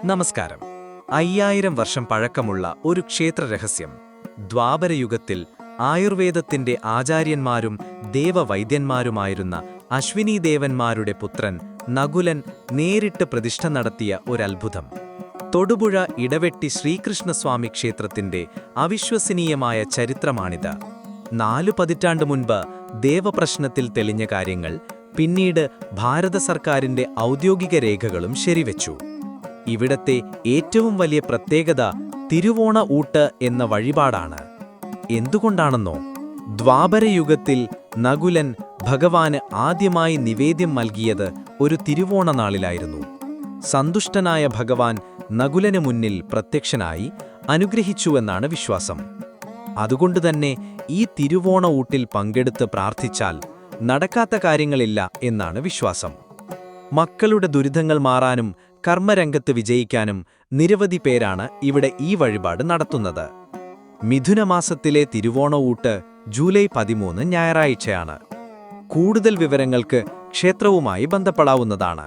നമസ്കാരം. 5000 വർഷം പഴക്കമുള്ള ഒരു ക്ഷേത്രരഹസ്യം. ദ്വാപരയുഗത്തിൽ ആയുർവേദത്തിന്റെ ആചാര്യന്മാരും ദേവവൈദ്യന്മാരുമായിരുന്ന അശ്വിനീദേവന്മാരുടെ പുത്രൻ നകുലൻ നേരിട്ട് പ്രതിഷ്ഠ നടത്തിയ ഒരത്ഭുതം. തൊടുപുഴ ഇടവെട്ടി ശ്രീകൃഷ്ണസ്വാമി ക്ഷേത്രത്തിന്റെ അവിശ്വസനീയമായ ചരിത്രമാണിത്. 4 പതിറ്റാണ്ട് മുൻപ് ദേവപ്രശ്നത്തിൽ തെളിഞ്ഞ കാര്യങ്ങൾ പിന്നീട് ഭാരത സർക്കാരിന്റെ ഔദ്യോഗിക രേഖകളും ശരിവെച്ചു. ഇവിടത്തെ ഏറ്റവും വലിയ പ്രത്യേകത തിരുവോണ ഊട്ട് എന്ന വഴിപാടാണ്. എന്തുകൊണ്ടാണെന്നോ, ദ്വാപരയുഗത്തിൽ നകുലൻ ഭഗവാന് ആദ്യമായി നിവേദ്യം നൽകിയത് ഒരു തിരുവോണ നാളിലായിരുന്നു. സന്തുഷ്ടനായ ഭഗവാൻ നകുലന് മുന്നിൽ പ്രത്യക്ഷനായി അനുഗ്രഹിച്ചുവെന്നാണ് വിശ്വാസം. അതുകൊണ്ടുതന്നെ ഈ തിരുവോണ ഊട്ടിൽ പങ്കെടുത്ത് പ്രാർത്ഥിച്ചാൽ നടക്കാത്ത കാര്യങ്ങളില്ല എന്നാണ് വിശ്വാസം. മക്കളുടെ ദുരിതങ്ങൾ മാറാനും കർമ്മരംഗത്ത് വിജയിക്കാനും നിരവധി പേരാണ് ഇവിടെ ഈ വഴിപാട് നടത്തുന്നത്. മിഥുനമാസത്തിലെ തിരുവോണ ഊട്ട് ജൂലൈ 13 ഞായറാഴ്ചയാണ്. കൂടുതൽ വിവരങ്ങൾക്ക് ക്ഷേത്രവുമായി ബന്ധപ്പെടാവുന്നതാണ്.